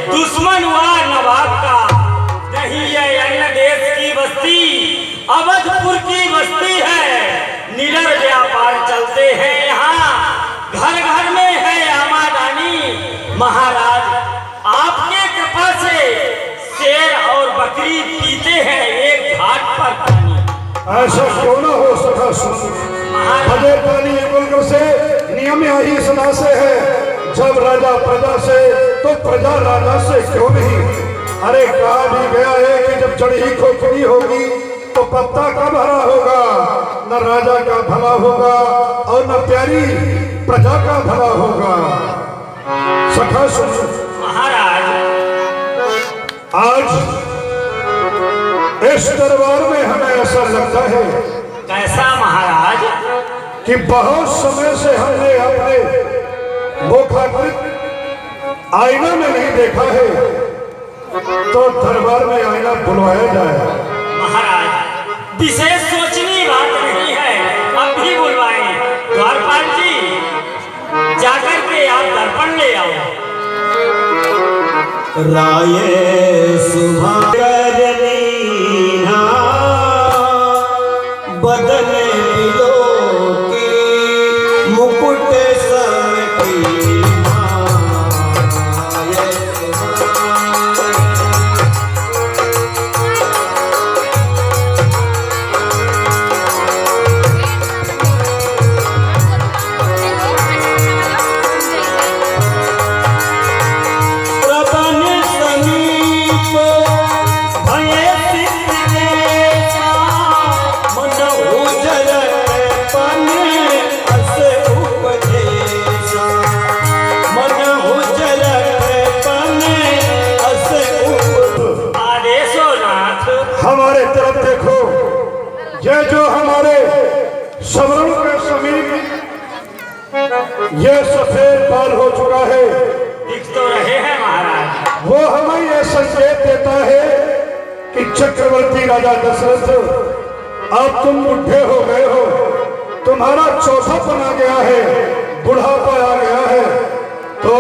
दुश्मन हुआ नवाब का। नहीं ये अन्य देश की बस्ती, अवधपुर की बस्ती है। निडर व्यापार चलते हैं यहाँ, घर घर में है आमादानी। महाराज आपके कृपा से शेर और बकरी पीते हैं एक घाट पर पानी। ऐसा क्यों ना हो सका बजे पानी मुल्क से नियम यही सदा से है। जब राजा प्रजा से तो प्रजा राजा से क्यों नहीं। अरे कहा भी गया है कि जब चढ़ी खोखली होगी तो पत्ता कब हरा होगा। न राजा का भला होगा और न प्यारी प्रजा का भला होगा। सखा सुन महाराज, आज इस दरबार में हमें ऐसा लगता है कैसा महाराज कि बहुत समय से हमने अपने मुखाकृत आईना में नहीं देखा है, तो दरबार में आईना बुलवाया जाए। महाराज विशेष सोचनी बात नहीं है, अब भी बुलवाएं। द्वारपाल जी जाकर के आप दर्पण ले आओ। राय सुबह बदन लो के मुकुट समेटी हमारे तरफ देखो। ये जो हमारे सवरण के समीप ये सफेद बाल हो चुका है, दिख तो रहे हैं महाराज। वो हमें ये संकेत देता है कि चक्रवर्ती राजा दशरथ अब तुम बुढ़े हो गए हो, तुम्हारा चौथापन आ गया है, बुढ़ापा आ गया है। तो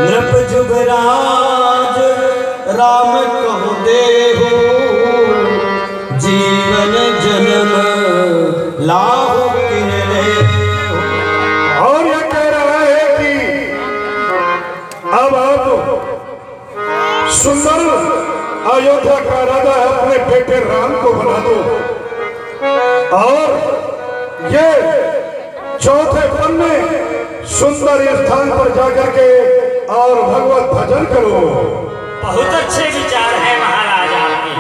नृप जुगराज राम कहु देहु जीवन जन्म लाहु किने। और यह कह रहा है कि अब आप सुंदर अयोध्या का राजा अपने बेटे राम को बना दो और ये चौथे पन में सुंदर स्थान पर जाकर के और भगवत भजन करो। बहुत अच्छे विचार है महाराज आपके।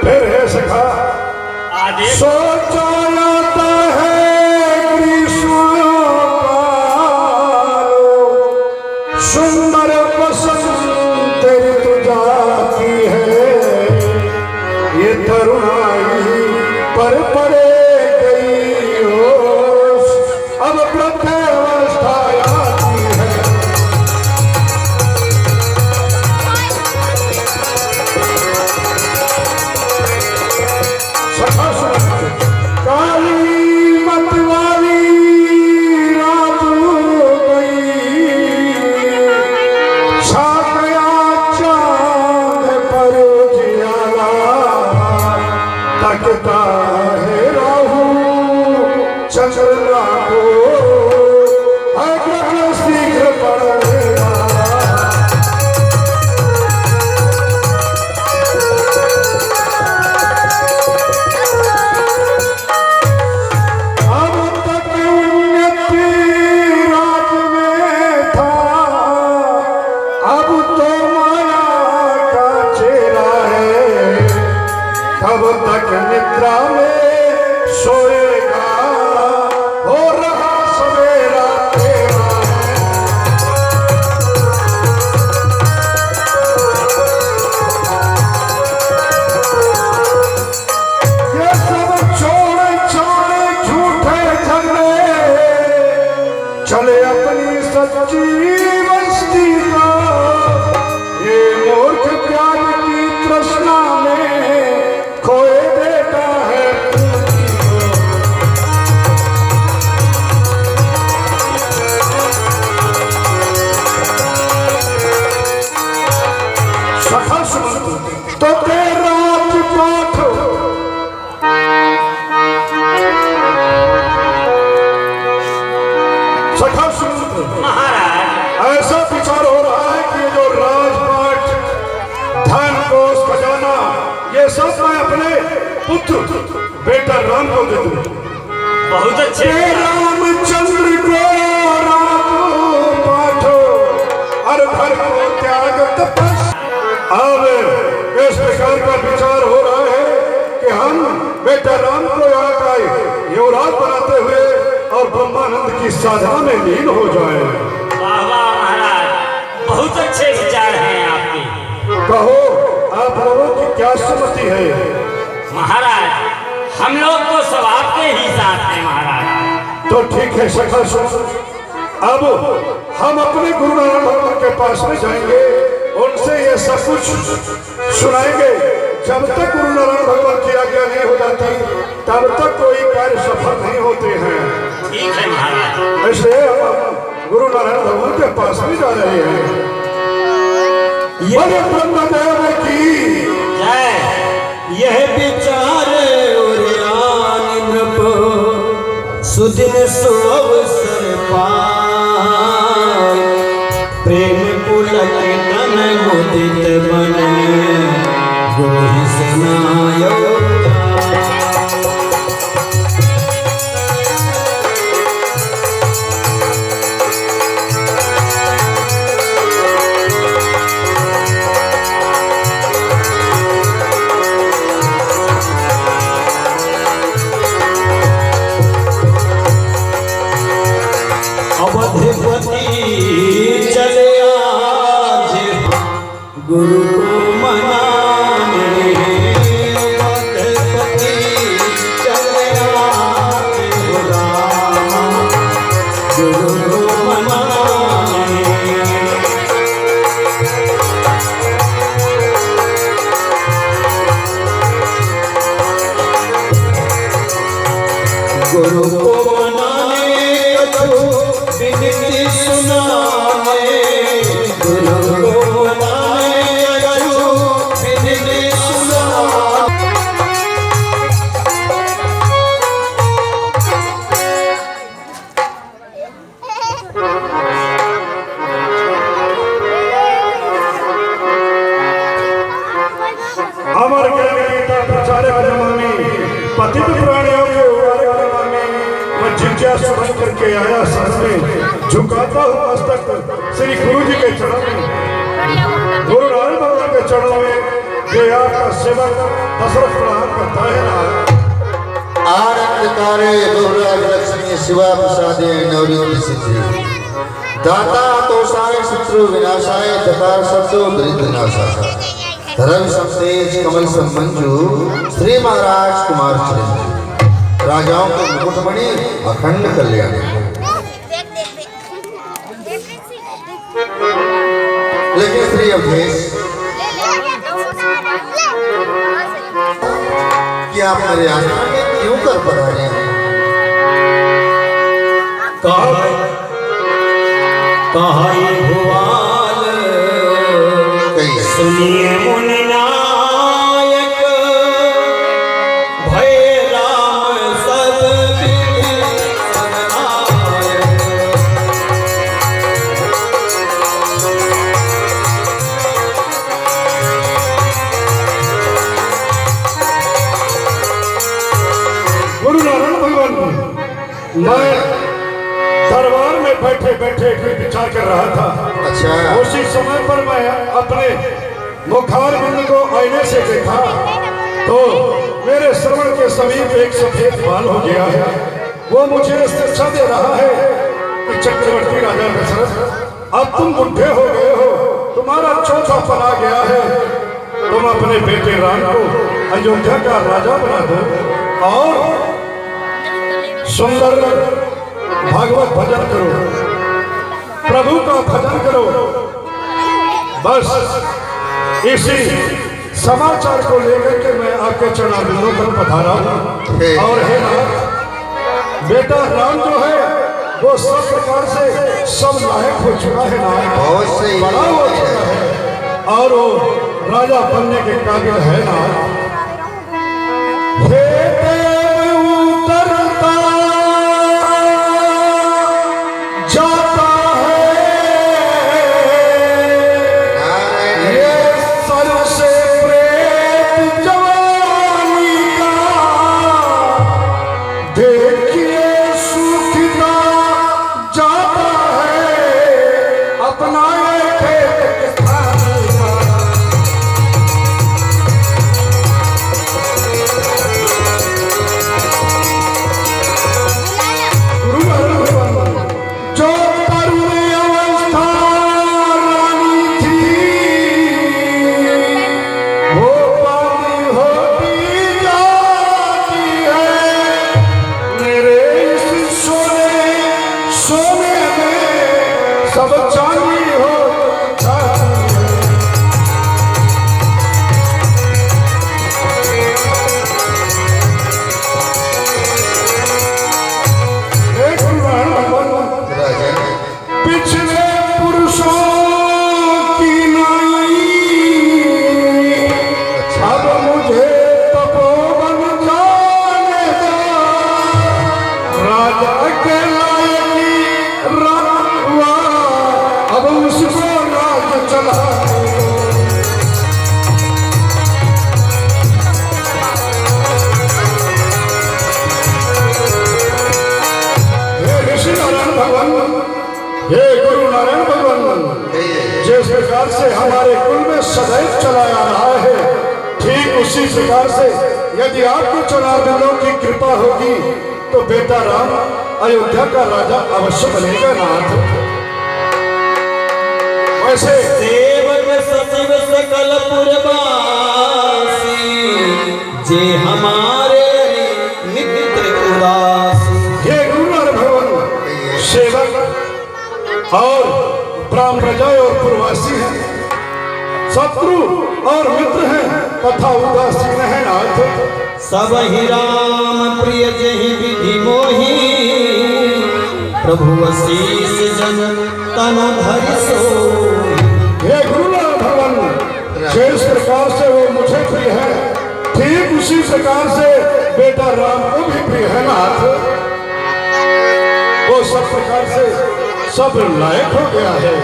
फिर है सखा आदेश सोचा जाता है ग्रीष्मकाल, सुंदर बसंत ऋतु जाती है, ये तरुणाई पर पड़े गई होश, अब वृद्धावस्था आती है। काली मतवाली रात हो गई, छा गया चांद पर उजियारा, तकता है राहु चंद्रमा को, है ग्रहण शीघ्र पड़ने वाला। कब तक निद्रा में सोएगा, हो रहा सवेरा तेरा है। ये सब छोड़ छोड़ झूठे झगड़े, चले अपनी सच्ची बस्ती का। ये मूर्ख प्यार की तृष्णा में खोए देता है। पुत्र बेटा राम को दे दूं। बहुत अच्छे। रामचंद्र को राम पाठो और भर को त्याग तपस। अब इस प्रकार का विचार हो रहा है कि हम बेटा राम को यहाँ का युवराज बनाते हुए और ब्रह्मानंद की साधना में लीन हो जाए। वाह वाह महाराज, बहुत अच्छे विचार हैं आपके। कहो आप लोगों की क्या सम्मति है? महाराज हम लोग तो सब आपके ही साथ हैं महाराज। तो ठीक है सखा सुन, अब हम अपने गुरु नारायण भगवान के पास में जाएंगे, उनसे ये सब कुछ सुनाएंगे। जब तक गुरु नारायण भगवान की आज्ञा नहीं हो जाती तब तक कोई कार्य सफल नहीं होते हैं। ठीक है महाराज। इसलिए हम गुरु नारायण भगवान के पास में जा रहे हैं। ब्रह्मदेव की जय। यह विचार नृप सुदिन सुअवसर पाए, प्रेम पुलक तन मुदित मन गुरु सुनायो। अवधपति चले आज गुरु को मनाने, अवधपति चले आज राम गुरु को मनाने। गुरु को मनाने विनती सुनाने, गुरु को मनाने विनती सुनाने। अमर ज्ञान गीता प्रचारक जमाने पतित प्राणियों के उबारक जमाने मैं जिज्ञासु बन करके आया सर में झुकाता हूँ मस्तक श्री गुरु जी के चरणों में, गुरु नारायण भगवान के चरणों में। ये आपका सेवक दशरथ प्रणाम करता है ना। आनंदकारे बहुराज लक्ष्मी शिवा प्रसादे नवनीत सिद्धि, दाता तोषाय शत्रु विनाशाय तथा शत्रु दरिद्र विनाशाय, धर्म संतेज कमल संमंजू श्री महाराज कुमार चिरंजीव, राजाओं के मुकुटमणि अखंड कल्याण। लेकिन श्री अवधेश कि आप मेरे आश्रम में क्यों कर पधारे हैं? कहाई भुआल कहिए। सुनिए मुनि नायक, भय राम सब विधि सनायक। गुरु नारायण भगवान मैं दरबार में बैठे बैठे विचार कर रहा था। अच्छा। उसी समय पर मैं अपने मुखारबिंद को आईने से देखा तो मेरे श्रवण के समीप एक सफेद बाल हो गया है। वो मुझे शिक्षा दे रहा है कि चक्रवर्ती राजा दशरथ अब तुम बुढ़े हो गए हो, तुम्हारा चौथा पन आ गया है, तुम अपने बेटे राम को अयोध्या का राजा बना दो और सुंदर भागवत भजन करो, प्रभु का भजन करो। बस इसी समाचार को लेकर के मैं आपके चरणारविंदों पर पधारा हूँ। और है ना बेटा राम जो है वो सब प्रकार से सब लायक हो चुका है ना, बहुत सही। बड़ा हो चुका है और वो राजा बनने के काबिल है ना। हे देव उतरता जाता है ये सर से प्रेत जवानी का अपना ये खेत किसानी का। जो तरुण अवस्था रानी थी, वो पानी होती जाती है। मेरे इस सोने में सब चांदी हो जाती है। एक राजन पिछले पुरुषों की नाई, अब मुझे तपोवन जाने दो। राजा के लायक राज हुआ, अब उसको राज चला। हे ऋषि नारायण भगवान, हे गुरु नारायण भगवान, जिस प्रकार से हमारे कुल में सदैव चलाया आ रहा है, ठीक उसी प्रकार से यदि आपके चुनावियों की कृपा होगी तो बेटा राम अयोध्या का राजा अवश्य बनेगा नाथ। वैसे सेवक सचिव सकल पुरवासी, जे हमारे मित्र उदासी। हे गुरु नारायण भगवान, सेवक और ब्राह्मण प्रजा और पूर्ववासी हैं, शत्रु और मित्र हैं तथा उदासीन है नाथ। सब ही राम प्रिय जहि विधि मोहि, प्रभु आशीष जन तन धरि सोहि। हे गुरु नारायण भगवान, जिस प्रकार से वो मुझे प्रिय है, ठीक उसी प्रकार से बेटा राम को भी प्रिय है नाथ। वो सब प्रकार से सब लायक हो गया है।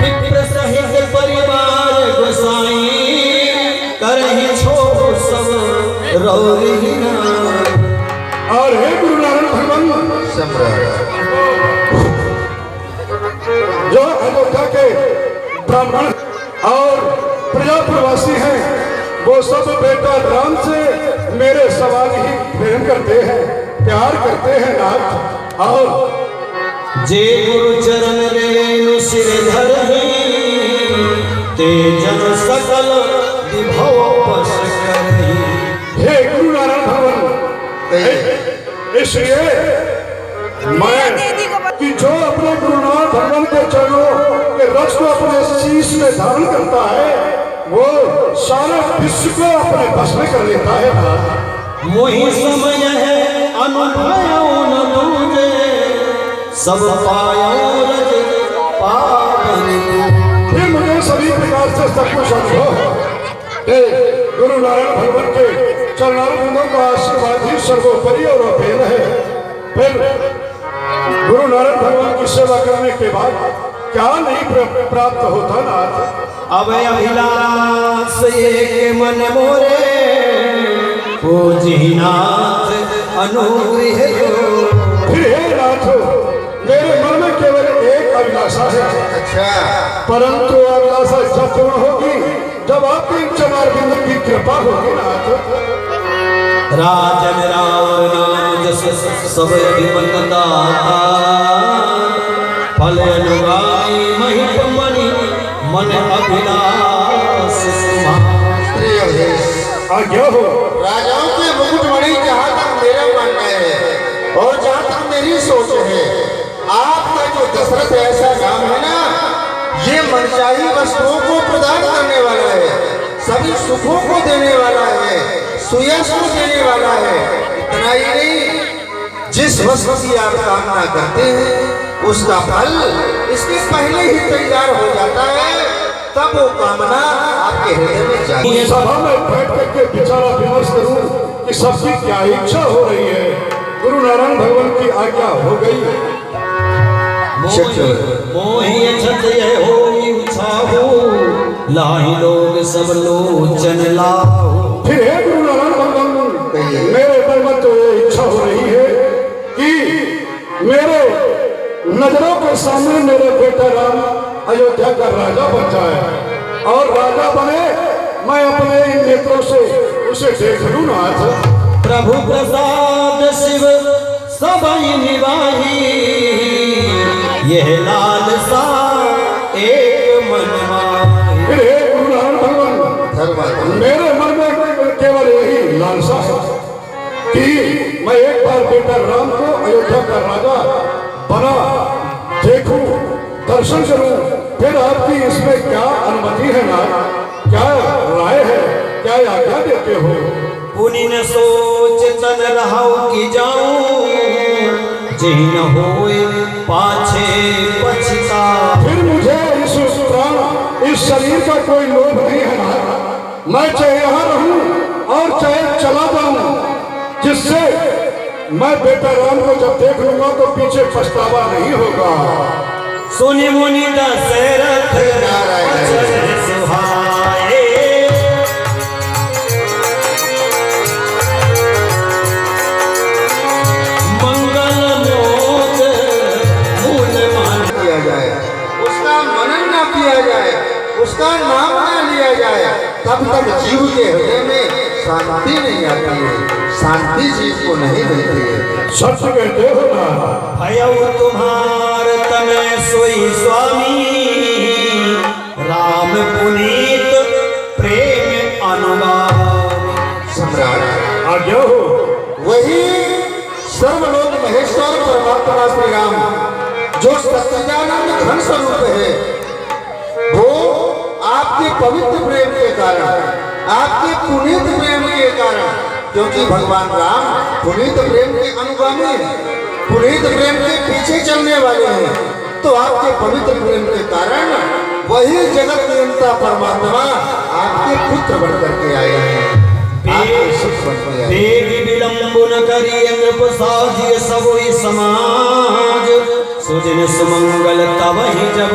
विप्र सहित परिवार गोसाई, करहि छोड़ सब रौरहि नाथ। और हे गुरु नारायण भगवान, सम्राट जो अयोध्या के ब्राह्मण और प्रजा प्रवासी हैं, वो सब बेटा राम से मेरे सवाल ही प्रेम करते हैं, प्यार करते हैं नाथ। और जे गुरु चरण रेणु सिर धरहि, ते जन सकल विभव वश करहि। हे गुरु नारायण भगवान, इसलिए मैं कि जो अपने गुरु नारायण भगवान के चरणों के रस को अपने शीश में धारण करता है, वो सारे विश्व को अपने बस में कर लेता है नाथ। मोहि समय है अनुभव न दूजे, सब पायो रज पावन। फिर मुझे सभी प्रकार से सब कुछ अनुभव है। हे गुरु नारायण भगवान के चरणारविंदों का आशीर्वाद ही सर्वोपरि और अभेद है। फिर गुरु नारायण भगवान की सेवा करने के बाद क्या नहीं प्राप्त होता नाथ। अब अभिलाष एक मन मोरे, पूजी नाथ अनुग्रह दो। फिर हे नाथ, मेरे मन में केवल एक अभिलाषा है, अच्छा परंतु अभिलाषा जब पूर्ण होगी जब आपके चरणारविंद की कृपा होगी नाथ। राजन रावण नाम जस सब अभिमत दाता, फल अनुगामी महिप मणि मन अभिलाष सुमार। प्रिय भेष, आज्ञा हो। राजाओं के मुकुटमणि जहाँ तक मेरा मानना है और जहाँ तक मेरी सोच है, आपका जो दशरथ ऐसा नाम है ना, ये मनचाही वस्तुओं को प्रदान करने वाला है, सभी सुखों को देने वाला है, सुयश को देने वाला है। इतना ही नहीं, जिस वस्तु की आप कामना करते हैं उसका फल इसके पहले ही तैयार हो जाता है, तब वो कामना आपके हृदय में जाती है। सभा में बैठ करके विचारा विमर्श करूं कि सबकी क्या इच्छा हो रही है। गुरु नारायण भगवान की आज्ञा हो गई। मोहि छतय होई उछाहु, लाहि लोग सब लोचन लाहु। फिर हे गुरु नारायण भगवान, मेरे मन में तो ये इच्छा हो रही है कि मेरे नजरों के सामने मेरे बेटा राम अयोध्या का राजा बन जाए और राजा बने, मैं अपने इन नेत्रों से उसे देख लूं नाथ। प्रभु प्रसाद शिव सबई निवाही, यह लालसा एक मन माही। फिर हे गुरु नारायण भगवान, मेरे मन में केवल यही लालसा है कि मैं एक बार बेटा राम को अयोध्या का राजा बना देखूं, दर्शन करूं। फिर आपकी इसमें क्या अनुमति है नाथ, क्या राय है, क्या आज्ञा देते हो? पुनि न सोच तन रहाउ कि जाऊं, जिन होए पाछे पछता। फिर मुझे इस प्राण, इस शरीर का कोई लोभ नहीं है ना, मैं चाहे यहाँ रहूं और चाहे चला जाऊं, जिससे मैं बेटा राम को जब देख लूंगा तो पीछे पछतावा नहीं होगा। सुनि मुनि दशरथ वचन सुहाए, मंगल मोद मूल मान किया जाए, उसका मनन न किया जाए, उसका नाम न लिया जाए, तब तक जीव के हृदय में शांति नहीं आती है, शांति जीव को नहीं मिलती है। सत्य कहते हो ना। भयउ तुम्हार तनय सोई स्वामी, राम पुनीत प्रेम अनुगामी। सम्राट आज्ञा हो। वही सर्वलोक महेश्वर परमात्मा श्री राम, जो सच्चिदानंद घन स्वरूप है, वो आपके पवित्र प्रेम के कारण, आपके पुनीत प्रेम के कारण, क्योंकि भगवान राम पुनीत प्रेम के अनुगामी हैं, पुनीत प्रेम के पीछे चलने वाले हैं, तो आपके पवित्र प्रेम के कारण वही जगत नियंता परमात्मा आपके पुत्र बनकर के आए हैं, आपके सुख बन के आए हैं। देवी विलंबन करिय नृप साजिय सबोई समाज, सुदिन सुमंगल तब ही जब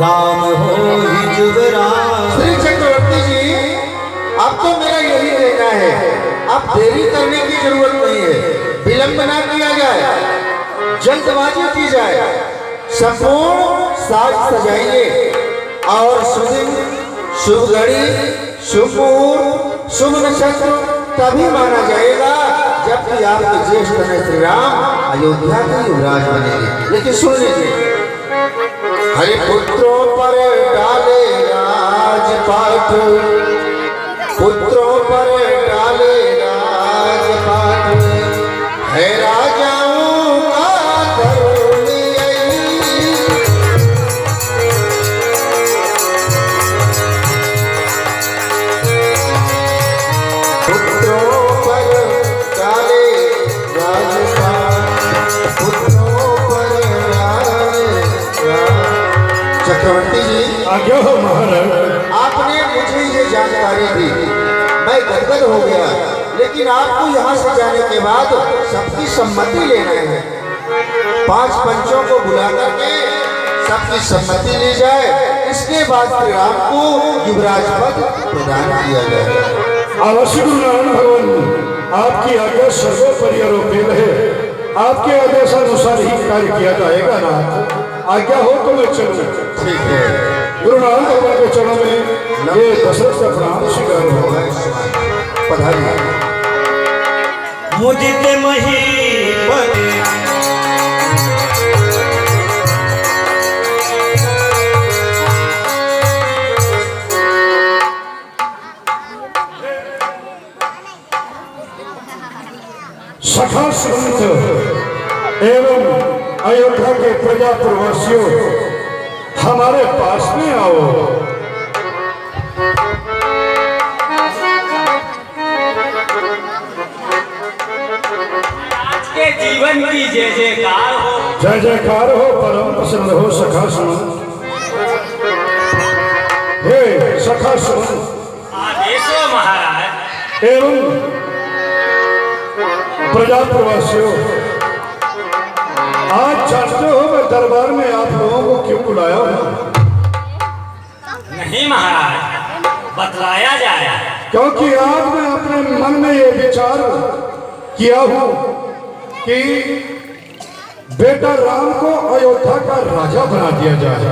राम होई जुगराज। श्री चक्रवर्ती जी, अब तो मेरा यही कहना है, अब देरी करने की जरूरत नहीं है, विलंब ना किया जाए, जल्दबाजी की जाए, संपूर्ण साज सजाइए और सुदिन, शुभ घड़ी, शुभ मुहूर्त, शुभ नक्षत्र तभी माना जाएगा जबकि आपके ज्येष्ठ में श्री राम अयोध्या के युवराज बनेंगे। लेकिन सुन लीजिए, हरि पुत्रों पर डाले राजपाट, पुत्रों पर डाले राजपाट, है राजाओं का धर्म यही। पुत्रों पर डाले राजपाट, पुत्रों पर डाले राज। चक्रवर्ती जी, आज्ञा हो महाराज। आपने मुझे ये जानकारी दी, मैं गदगद हो गया, लेकिन आपको यहाँ से जाने के बाद सबकी सम्मति लेना है। 5 पंचों को बुला करके सबकी सम्मति ली जाए, इसके बाद श्री राम को युवराज पद प्रदान किया जाए। अवश्य गुरु नारायण भगवान, आपकी आज्ञा सर्वोपरि आरोपी रहे, आपके आदेशानुसार ही कार्य किया जाएगा ना। आज्ञा हो तो मैं चलूं। ठीक है, गुरु नारायण भगवान के चरणों में ये दशरथ का प्रणाम स्वीकार होगा। पधारिए। मुदित महीपति सखा संत एवं अयोध्या के प्रजा प्रवासियों, हमारे पास में आओ। आज के जीवन की जय जयकार हो। जय जयकार हो, परम प्रसन्न हो सखा संत। हे सखा संत आदेश हो महाराज। एवं प्रजा प्रवासियों, आज जानते हो मैं दरबार में आप लोगों को क्यों बुलाया हूं? नहीं महाराज, बतलाया जाए। क्योंकि आज मैं अपने मन में ये विचार किया हूं कि बेटा राम को अयोध्या का राजा बना दिया जाए।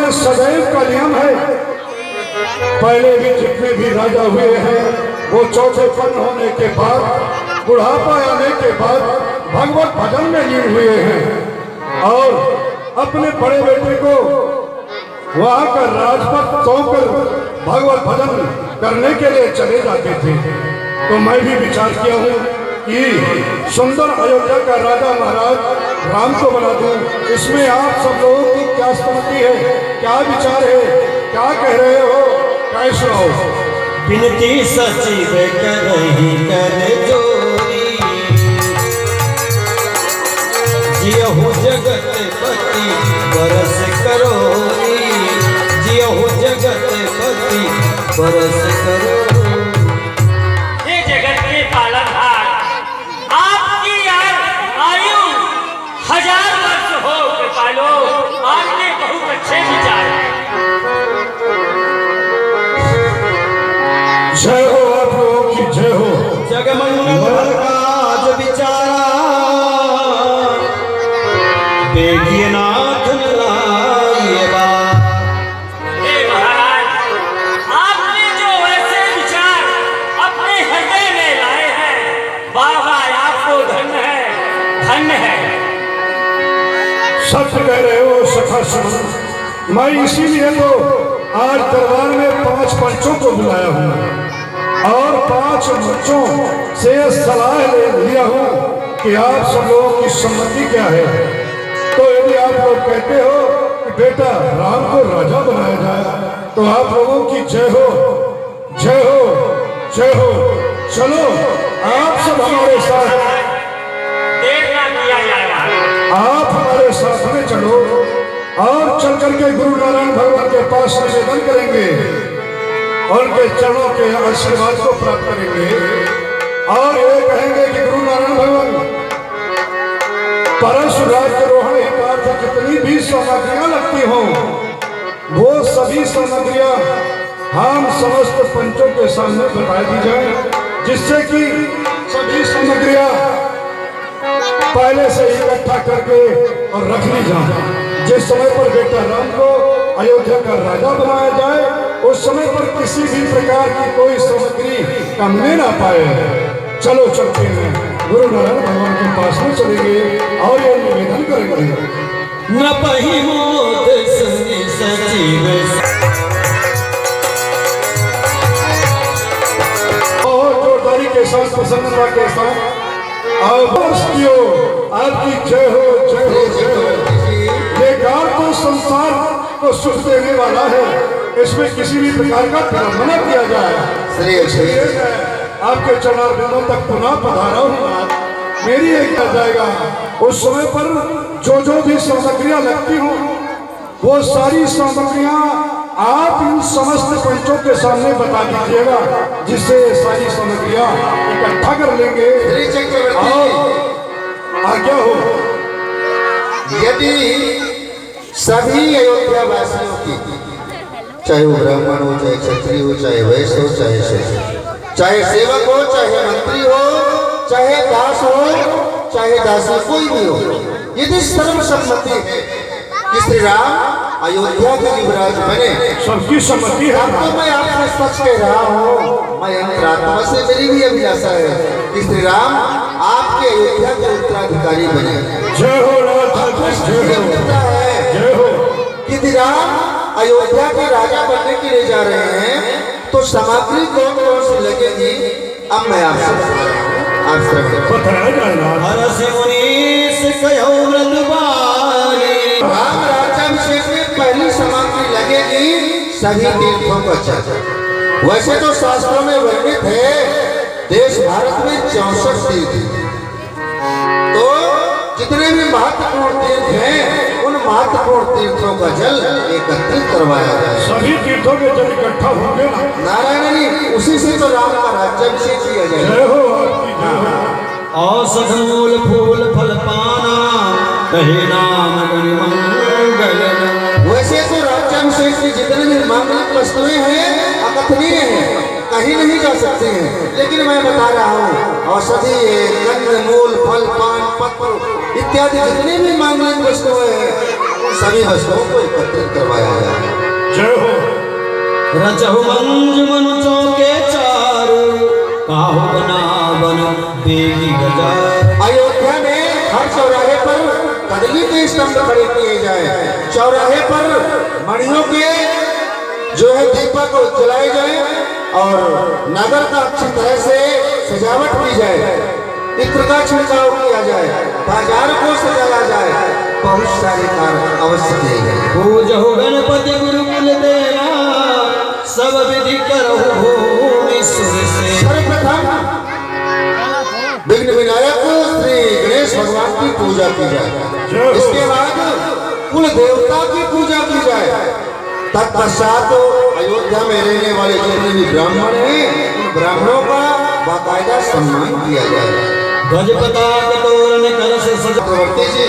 में सदैव का नियम है। पहले भी जितने भी राजा हुए हैं वो चौथेपन होने के बाद, बुढ़ापा आने के बाद भगवत भजन में लीन हुए हैं और अपने बड़े बेटे को वहां का राजपथ सौंपकर भगवत भजन करने के लिए चले जाते थे। तो मैं भी विचार किया हूँ कि सुंदर अयोध्या का राजा महाराज राम को बना दूं। इसमें आप सब लोगों की क्या सहमति है, क्या विचार है, क्या कह रहे हो, कैसे हो? बिनती सचिव करहि कर जोरी, जियहु जगत पति बरस करोरी, जियहु जगत पति बरस करोरी। हे जगत के पालनहार, आपकी आयु 1000 वर्ष हो कृपालो। आपने बहुत अच्छे विचार हैं। जय हो, आप लोगों की जय हो। जगमंगल काज विचारा, बेगिए नाथ लाइए बा। हे महाराज, आपने जो ऐसे विचार अपने हृदय में लाए हैं, बाबा आपको धन्य है, धन्य है। सच कह रहे हो सखा सुन। मैं इसीलिए तो आज दरबार में 5 पंचों को बुलाया हूँ और 5 बच्चों से सलाह ले लिया हूँ कि आप सब लोगों की सम्मति क्या है। तो यदि आप लोग कहते हो कि बेटा राम को राजा बनाया जाए तो आप लोगों की जय हो, जय हो, जय हो। चलो आप सब हमारे साथ, देर ना किया जाएगा। आप हमारे साथ में चलो और चल करके गुरु नारायण भगवान के पास निवेदन करेंगे और उनके चरणों के आशीर्वाद को प्राप्त करेंगे और ये कहेंगे कि गुरु नारायण भगवान परशुराम के रोहण हितार्थ जितनी भी सामग्रियां लगती हों वो सभी सामग्रियां हम समस्त पंचों के सामने बता दी जाए, जिससे कि सभी सामग्रियां पहले से इकट्ठा करके और रख ली जाए। जिस समय पर बेटा राम को अयोध्या का राजा बनाया जाए उस समय पर किसी भी प्रकार की कोई सामग्री कमने ना पाए। चलो चलते हैं, गुरु नारायण भगवान के पास में चलेंगे और ये निवेदन करेंगे। न पही मोद सुनि सचिव, और जोरदारी के साथ, प्रसन्नता के साथ आपकी जय हो, जय हो, जय हो। ये गान तो संसार को सुख देने वाला है, इसमें किसी भी प्रकार का विडंबना न किया जाए। आपके चरणारविंदों तक पुनः पधारा हूँ। मेरी एक कर जाएगा उस समय पर जो भी सामग्रियां लगती हों वो सारी सामग्रियां आप इन समस्त पंचों के सामने बता दीजिएगा, जिससे सारी सामग्रियां इकट्ठा कर लेंगे और आज्ञा हो। यदि सभी अयोध्या वासियों की, चाहे वो ब्राह्मण हो, चाहे क्षत्रिय हो, चाहे वैश्य हो, चाहे शैव, चाहे सेवक हो, चाहे मंत्री हो, चाहे दास हो, चाहे दासी, कोई भी हो, यदि सर्वसम्मति है कि श्री राम अयोध्या के युवराज बने, सबकी सम्मति है। तो मैं आपसे सच कह रहा हूँ, मैं अंतरात्मा से मेरी भी अभिलाषा है कि श्री राम आपके अयोध्या के उत्तराधिकारी बने। जय हो राजा, जय हो। यदि राम अयोध्या के राजा बनने के लिए जा रहे हैं तो सामग्री कौन कौन सी लगेगी, अब मैं आपसे बताया जाएगा। हरस मुनीस कहो मृदुबारी, राम राज्याभिषेक में पहली सामग्री लगेगी सभी तीर्थों का जल। वैसे तो शास्त्रों में वर्णित है देश भारत में 64 तीर्थ, तो जितने भी महत्वपूर्ण तीर्थ हैं उन महत्वपूर्ण तीर्थों का जल एकत्रित करवाया जाए। सभी तीर्थों के जल इकट्ठा होंगे ना, नारायण, उसी से तो राम का राज्याभिषेक किया जाए। जय हो, आपकी जय हो। औषध मूल फूल फल पाना, कहे नाम गण मंगल। वैसे तो राज्याभिषेक की जितने भी मांगलिक वस्तुएं हैं अकथनीय हैं, कहीं नहीं जा सकती हैं, लेकिन मैं बता रहा हूँ औषधि कंद मूल फल पान पत्र इत्यादि जितनी भी मांगलिक वस्तुएं हैं सभी वस्तुओं को एकत्रित करवाया जाए। जय हो। रचहु मंज मनु चौके चारू, काहु बना बन देगी गजार। अयोध्या में हर चौराहे पर कदली के स्तंभ खड़े किए जाए, चौराहे पर मणियों के जो है दीपक जलाए जाए और नगर का अच्छी तरह से सजावट की जाए, इत्र का छिड़काव किया जाए, बाजार को सजाया जाए, बहुत सारे कार्य अवश्य किए गए। पूजहु गणपति गुरुकुल देवा, सब विधि करहु भूमि सुर से। सर्वप्रथम विघ्न विनायक श्री गणेश भगवान की पूजा की जाए, इसके बाद कुल देवता की पूजा की जाए, तत्पश्चात अयोध्या में रहने वाले जितने भी ब्राह्मण हैं उन ब्राह्मणों का बाकायदा सम्मान किया जाए। ध्वज पताक तोरण कलश चक्रवर्ती जी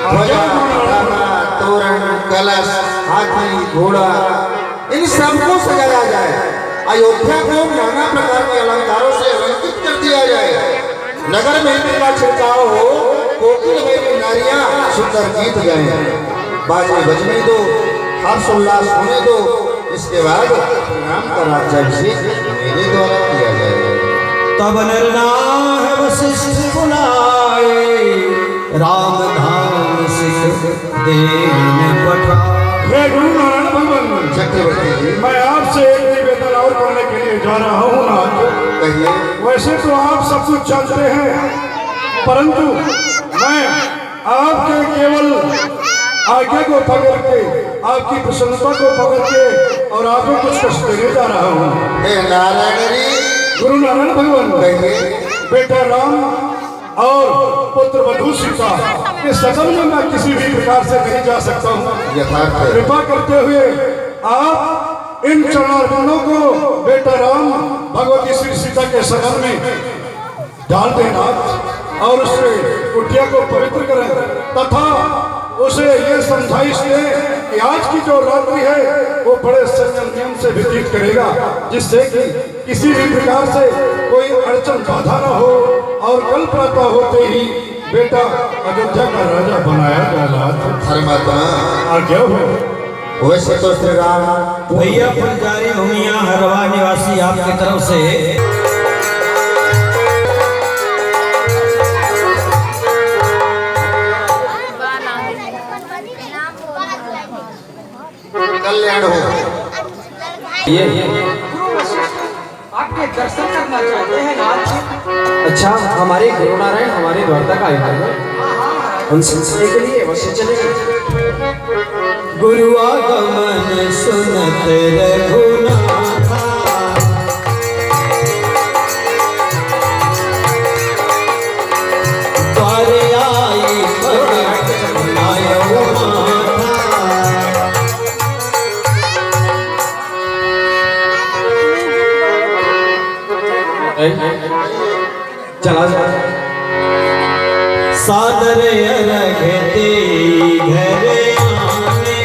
ध्वजा तोरण कलश हाथी घोड़ा इन सबको सजाया जाए, अयोध्या को नाना प्रकार के अलंकारों से अलंकृत कर दिया जाए, नगर में का छिड़काव हो, कोकिल में नारियां सुंदर गीत गाएं, बाजे बजने दो, हर्षोल्लास होने दो, इसके बाद राम का राज्याभिषेक मेरे द्वारा किया जाएगा। तब निर्नाह वशिष्ठ बुलाए, राम धाम सिख देन पठाए। हे गुरु नारायण भगवान चक्रवर्ती जी मैं आपसे एक निवेदन और करने के लिए जा रहा हूँ नाथ। कहिए। वैसे तो आप सब कुछ जानते हैं, परंतु मैं आपके केवल आज्ञा को पकड़ के, आपकी प्रसन्नता को पकड़ के और आपको कुछ कष्ट देने जा रहा हूँ। हे नारायण जी गुरु नारायण भगवान कहिए। बेटा राम और पुत्र वधू सीता के सदन में मैं किसी भी प्रकार से नहीं जा सकता हूँ। यथार्थ है। कृपा करते हुए आप इन चरणार्पणों को बेटा राम भगवती श्री सीता के सदन में डाल देना और उससे कुटिया को पवित्र करें तथा उसे ये समझाइश दें कि आज की जो रात्रि है वो बड़े संयम नियम से व्यतीत करेगा, जिससे कि किसी भी प्रकार से कोई अड़चन बाधा न हो और कल प्रातः होते ही बेटा अयोध्या का राजा बनाया जाएगा। धर्मात्मा आज्ञा हो। वैसे तो श्री राम भैया फुलझारी भूमिया हरवा निवासी आपकी तरफ से कल्याण हो। आपके दर्शन करना चाहते हैं नाथ। अच्छा, हमारे गुरु नारायण हमारे द्वार तक आए हैं, उन सिलसिले के लिए अवश्य चलेंगे। गुरु आगमन सुनत रघुनाथा, द्वारे आई भगत आयो माथा। चला जा सादर अलग दे घर आने,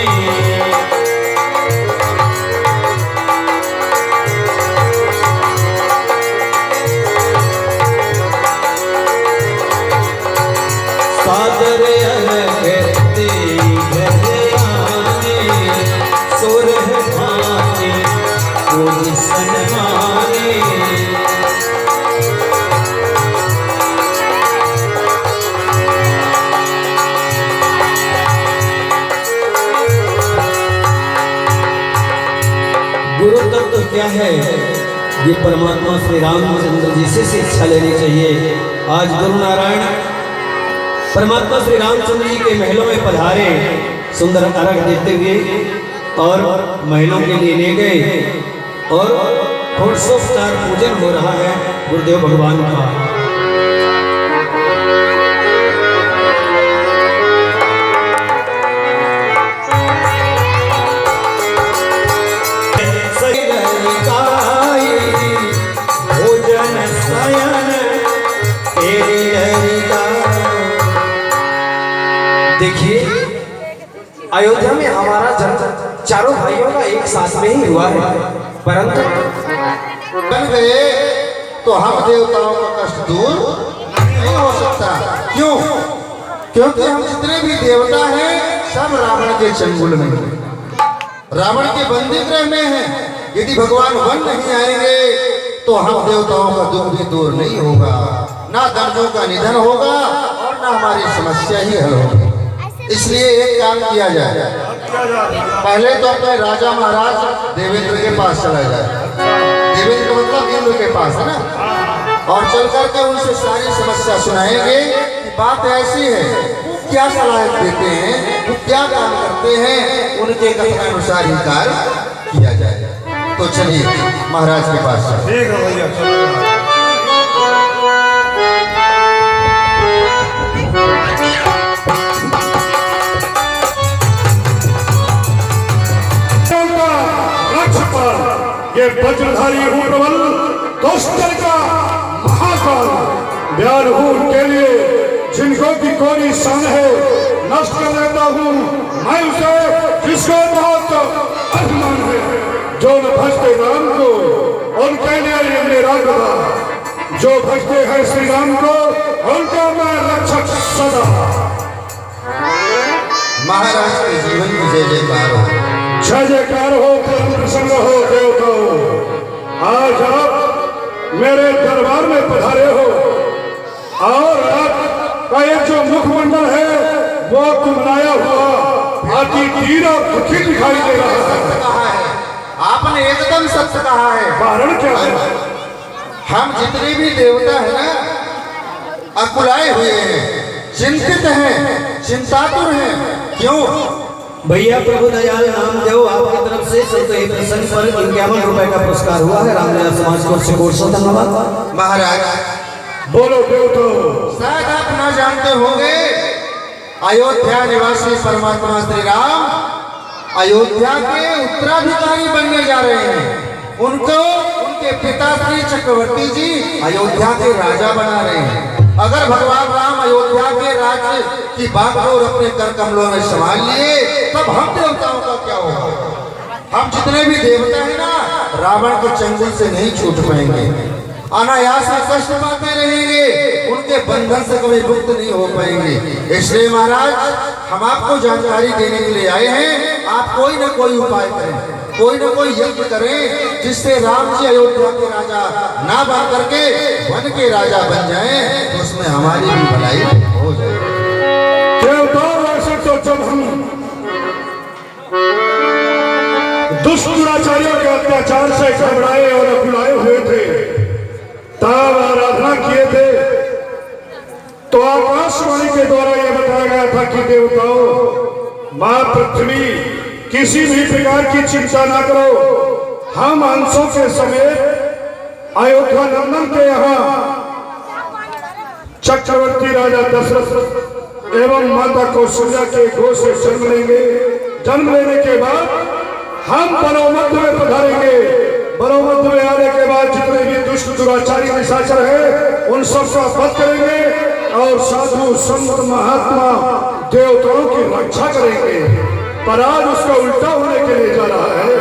सादर अलग दे घर आने, सुरह भाने कोई सनमाने। गुरु तत्व क्या है, ये परमात्मा श्री रामचंद्र जी से शिक्षा लेनी चाहिए। आज गुरु नारायण परमात्मा श्री रामचंद्र जी के महलों में पधारे, सुंदर अर्घ देते हुए और महलों के लिए ले गए और षोडशोपचार पूजन हो रहा है गुरुदेव भगवान का। देखिए, अयोध्या में हमारा जन्म चारों भाइयों का एक साथ में ही हुआ है, परंतु बन गए तो हम देवताओं का कष्ट दूर नहीं हो सकता। क्यों? क्योंकि हम जितने भी देवता हैं सब रावण के चंगुल में है, रावण के बंदी गृह में है। यदि भगवान वन नहीं आएंगे तो हम देवताओं का दुख भी दूर नहीं होगा, ना दर्जों का निधन होगा और ना हमारी समस्या ही हल होगी। इसलिए एक काम किया जाए, पहले तो अपने राजा महाराज देवेंद्र के पास चला जाए। देवेंद्र मतलब इंद्र के पास है ना, और चल करके उनसे सारी समस्या सुनाएंगे कि बात ऐसी है, वो क्या सलाह देते हैं, वो क्या काम करते हैं, उनके कथन अनुसार ही कार्य किया जाए। तो चलिए महाराज के पास चलिए। ठीक है भैया, चलो। ये वज्रधारी हूँ प्रबल, दुष्टर का महाकाल, बयान हूँ उनके लिए जिनको की कोई शान है। नष्ट कर देता हूँ मैं उसे जिसको बहुत अभिमान है। जो न भजते राम को उनके लिए ये मेरा गदा, जो भजते हैं श्री राम को उनका मैं रक्षक सदा। महाराज के जीवन में जय जयकार हो, जय जयकार हो, परम प्रसन्न हो देवताओं। आज आप मेरे दरबार में पधारे हो और आपका एक जो मुखमंडल है वो कुमलाया हुआ अति धीर और दुखी दिखाई दे रहा है। कहा है आपने, एकदम सत्य कहा है। कारण क्या है? हम जितने भी देवता है ना, अकुलाए हुए हैं, चिंतित हैं, चिंतातुर हैं। क्यों? भैया प्रभु दयाल नामदेव आपकी तरफ से संत एक प्रसंग पर 51 रुपए का पुरस्कार हुआ है। रामलीला समाज को कोट से धन्यवाद। महाराज बोलो देवताओं। शायद आप न जानते होंगे, अयोध्या निवासी परमात्मा श्री राम अयोध्या के उत्तराधिकारी बनने जा रहे हैं। उनको उनके पिता श्री चक्रवर्ती जी अयोध्या के राजा बना रहे हैं। अगर भगवान राम अयोध्या के राज्य की बागडोर अपने कर कमलों में संभाल लिए, तब हम देवताओं का क्या होगा? हम जितने भी देवता हैं ना, रावण के चंगुल से नहीं छूट पाएंगे, अनायास में कष्ट पाते रहेंगे, उनके बंधन से कभी मुक्त नहीं हो पाएंगे। इसलिए महाराज हम आपको जानकारी देने के लिए आए हैं। आप कोई न कोई उपाय करें, कोई न कोई यज्ञ करें, जिससे राम जी अयोध्या के राजा ना बन करके वन के राजा बन जाएं, तो उसमें हमारी भी भलाई हो जाए। तो जब हम दुष्ट दुराचारियों के अत्याचार से घबराए और अकुलाए हुए थे, तब आराधना किए थे, तो आकाशवाणी के द्वारा यह बताया गया था कि देवताओं, मां पृथ्वी किसी भी प्रकार की चिंता ना करो। हम अंशों के समेत अयोध्या नंदन के यहाँ चक्रवर्ती राजा दशरथ एवं माता कौशल्या के गोद से जन्म लेंगे। जन्म लेने के बाद हम बरोमध्य में पधारेंगे। बरोमध्य में आने के बाद जितने भी दुष्ट दुराचारी निशाचर है, उन सबका वध करेंगे और साधु संत महात्मा देवताओं की रक्षा करेंगे। पर आज उसका उल्टा होने के लिए जा रहा है।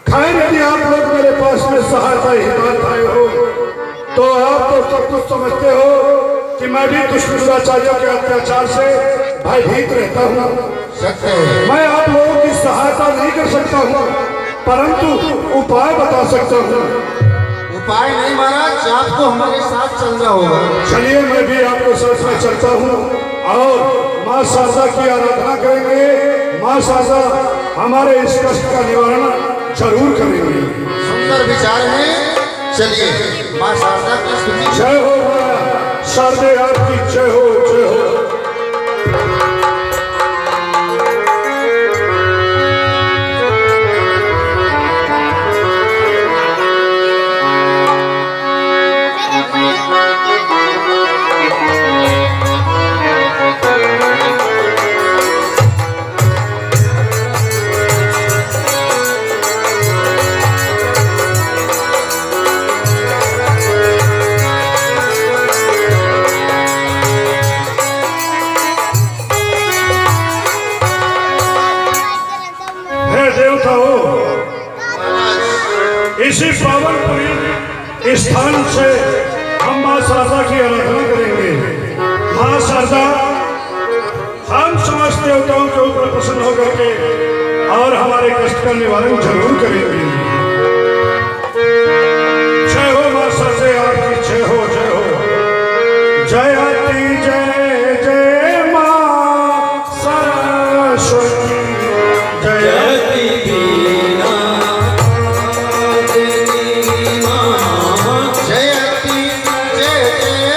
खैर, यदि आप लोग मेरे पास में सहायता हिदायत आए हो, तो आप तो सब कुछ समझते हो कि मैं भी दुष्ट दुराचारियों के अत्याचार से भयभीत रहता हूँ। मैं आप लोगों की सहायता नहीं कर सकता हूँ, परंतु उपाय बता सकता हूँ। उपाय नहीं महाराज, आपको हमारे साथ चलना होगा। चलिए, मैं भी आपके साथ में चलता हूँ और माँ शारदा की आराधना करेंगे। माँ शारदा हमारे इस कष्ट का निवारण जरूर करेंगे। सुंदर विचार है। चलिए माँ शारदा की स्तुति। जय हो शारदे, आपकी जय हो, जय हो। इसी पावनपुरी स्थान से हम माँ शारदा की आराधना करेंगे। माँ शारदा, हम समस्त देवताओं करके और हमारे कष्ट का निवारण जरूर करेंगे। जय हो मां सरसे आपकी जय हो, जय हो। जयति जय जय मां सरस्वती, जयति बीना देवी मां, जयति जय जय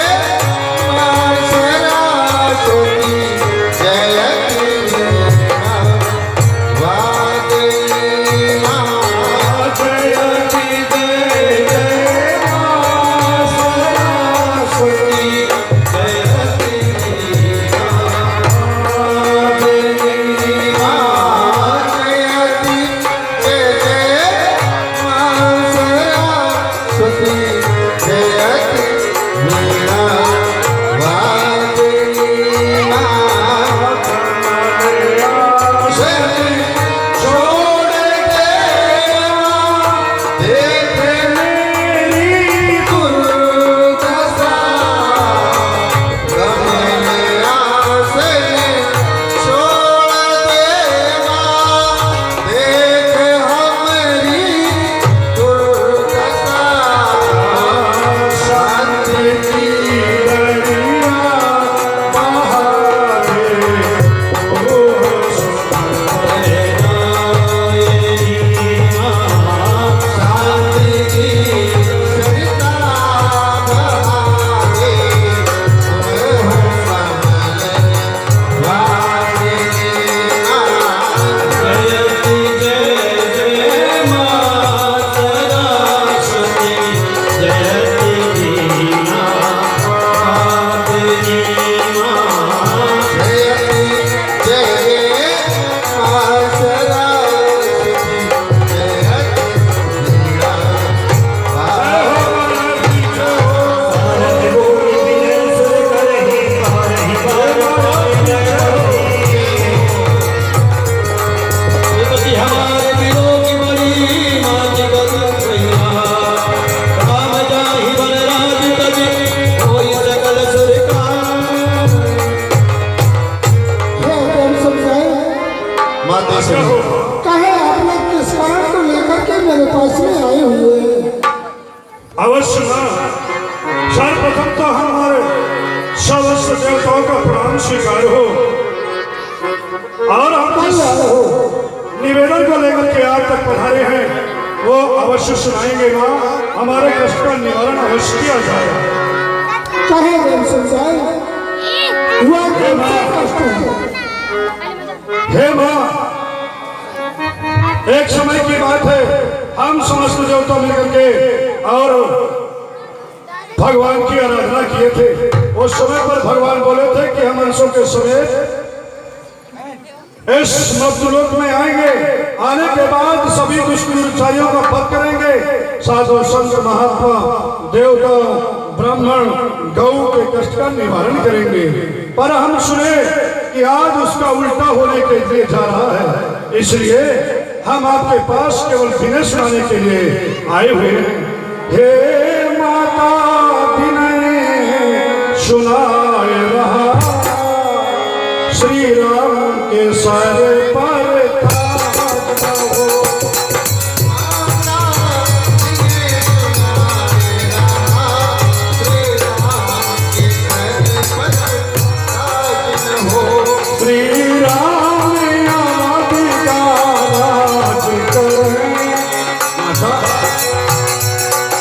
मां सरस्वती, जयति वादेवी मां, जयति जय जय मां सरस्वती, जयति देवी मां, जयति जय जय मां सरस्वती, जयति वीणा वादेवी मां, छोड़ देना देख मेरी दुर्दशा, गमन आसन छोड़ देना देख हमारी दुर्दशा, शांति की दरिया महादेव शांति की सरिता बहावे, तुम हो कमल वाहिनी मां, जयति जय जय मां सरस्वती, जयति बीना देवी मां, जयति जय जय मां सरस्वती, जयति वीणा श्रीमती हमारे वीरों की बड़ी मां की बलैया, राम जाहि बलराज तजी कोई सकल सुर का। माता से कहे आप लोग किस कारण को लेकर के मेरे पास में आए हुए हैं? अवश्य ना। सर्वप्रथम तो हमारे समस्त देवताओं का प्रणाम स्वीकार हो और हम जिस निवेदन को लेकर के आप तक पधारे हैं वो अवश्य सुनाएंगे माँ। हमारे कष्ट का निवारण अवश्य किया जाएगा। कहे देव संसार हुआ क्या कष्ट है? हे माँ, एक समय की बात है, हम समस्त देवता मिलकर के और भगवान की आराधना किए थे। उस समय पर भगवान बोले थे कि हम अंशों के समेत इस मर्तलोक में आएंगे। आने के बाद सभी दुष्कृत्यारियों का वध करेंगे। साधु संत महात्मा देवता ब्राह्मण गौ के कष्ट का निवारण करेंगे। पर हम सुने कि आज उसका उल्टा होने के लिए जा रहा है, इसलिए हम आपके पास केवल विनय सुनाने के लिए आए हुए हैं। हे माता विनय सुनाए रहा, श्री राम के सारे पर ताज हो। श्री राम आदि का राज करें,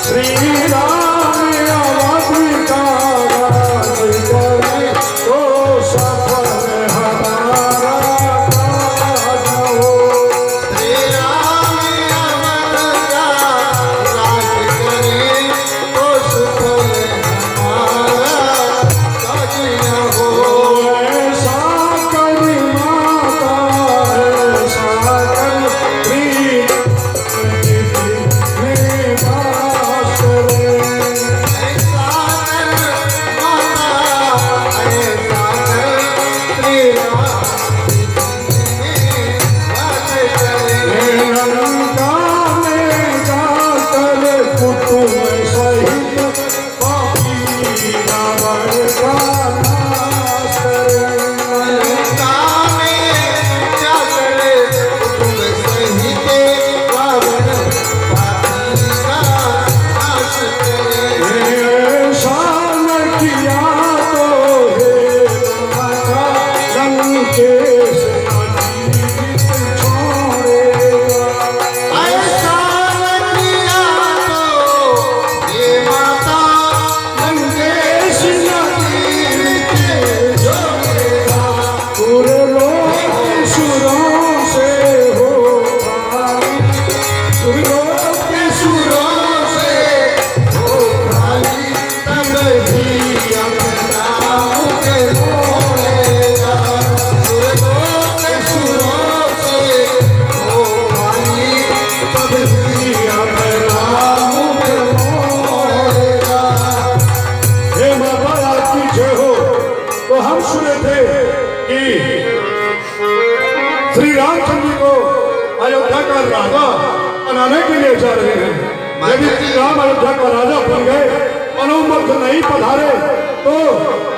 श्री राम आदि का राज करें, तो सफल हमारा काज हो। ऐसा करी माता, ऐसा कर प्रीत में वास रे। लंका में जाकर कुटुंब सहित पापी रावण का नाश करे। श्री रामचंद्र जी को अयोध्या का राजा बनाने के लिए जा रहे हैं। यदि श्री राम अयोध्या का राजा बन गए, मनोमध्य नहीं पधारे, तो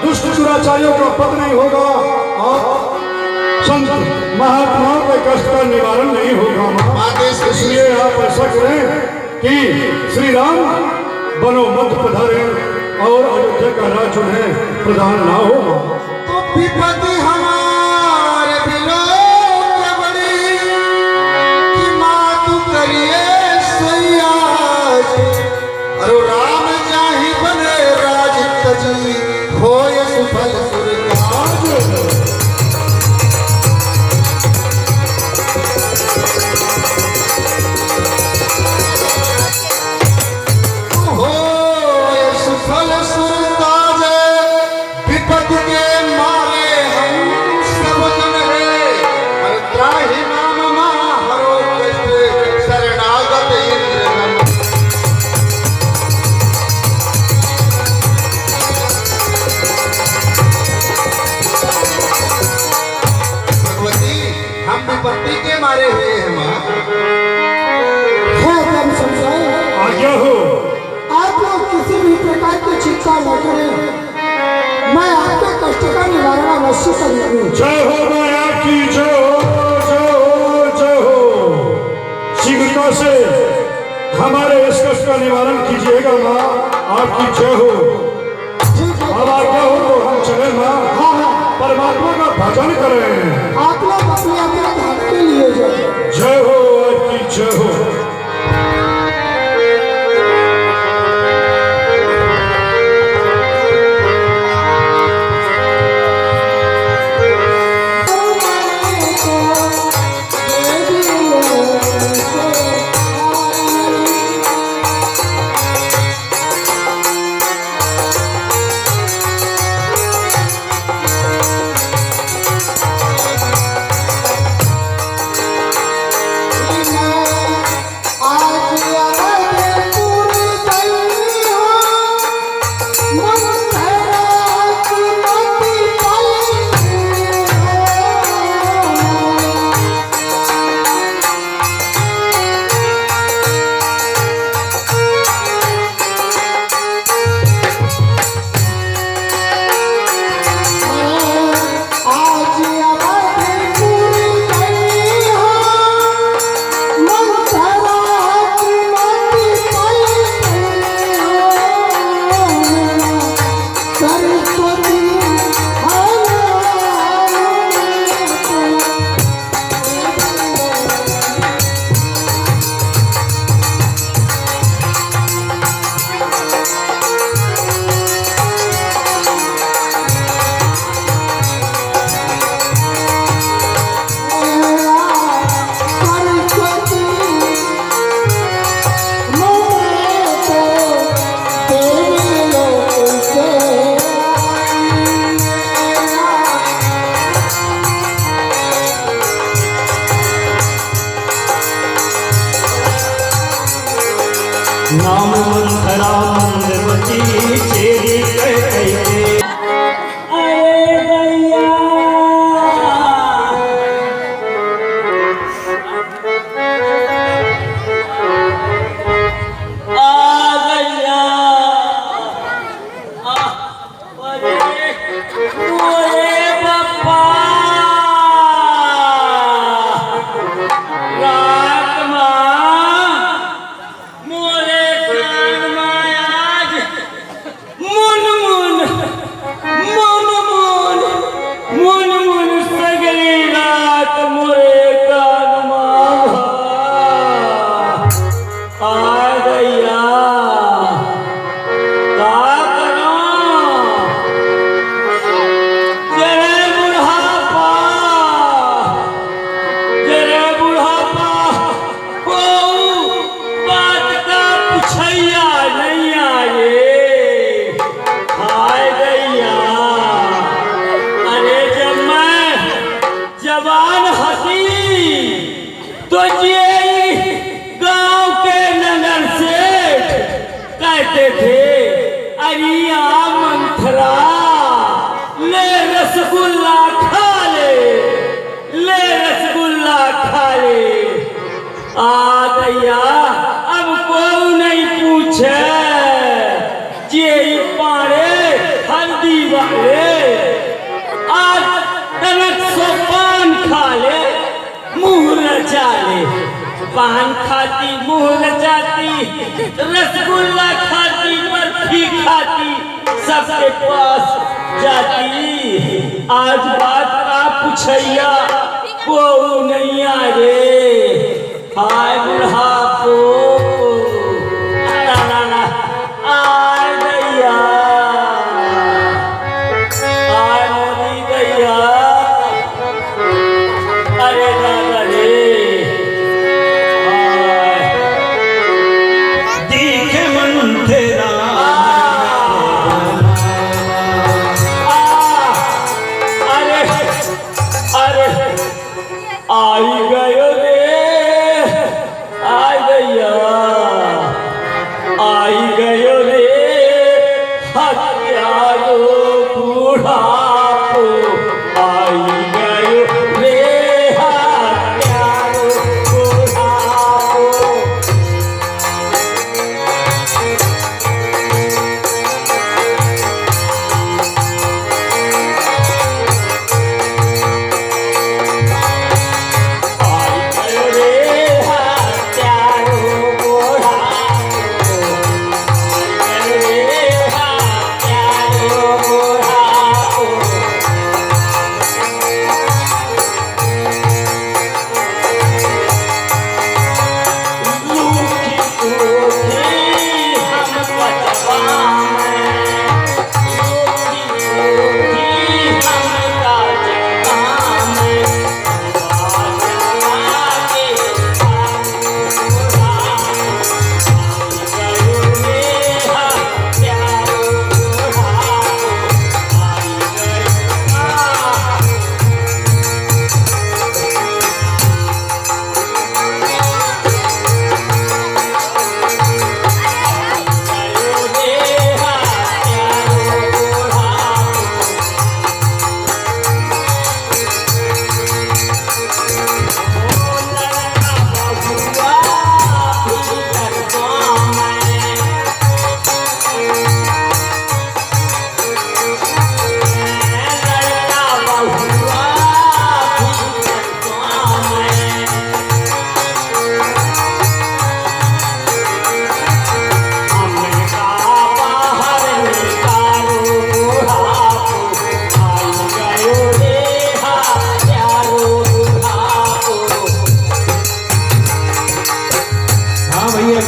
दुष्ट दुराचारियों का पद नहीं होगा और संत महात्माओं के कष्ट का निवारण नहीं होगा। इसलिए आप ऐसा करें कि श्री राम मनोमध्य पधारे और अयोध्या का राज उन्हें प्रदान ना हो। तो विपत्ति हमारे बिलो के बड़ी कि माँ तू करिए सयाज। अरे राम जाहि बने राज तजी होय सुफल सुरगाज। होय सुफल सुरगाज। विपत्ति के मारे हम सब जन है। हर त्राहि नाम मां हरो कष्ट शरणागत इंद्र नम। भगवती हम विपत्ति के मारे हुए हैं मां। है धर्म संशय, आज्ञा हो। आप लोग किसी भी प्रकार की चिंता न करें, मैं आपके कष्ट का निवारण अवश्य करूंगी। जय हो माया की जय हो, जय हो, जय हो। शीघ्रता से हमारे इस कष्ट का निवारण कीजिएगा माँ, आपकी जय हो। अब आज्ञा हो तो हम चले माँ, परमात्मा का भजन करें। आप लोग अपने अपने धाम के लिए जाए। जय हो, आपकी जय हो। नाम मंथरा मंदवती चेरी कह मोरे प्राण माया पूछे जे पारे हल्दी वाले आज तनक सो पान खा ले मुँह रचा ले। पान खाती मुँह रचाती, रसगुल्ला खाती बर्फी खाती, सबके पास जाती। आज बात का पूछैया वो नहीं आ रे। हाय बुढ़ापो आय गैया, आय मोरी गैया, अरे दादा रे। दिखे मन तेरा आई गयो रे, आई गैया, आई गयो रे हत्यारो बुढ़ापो। आई गयो रे हत्यारो बुढ़ापो।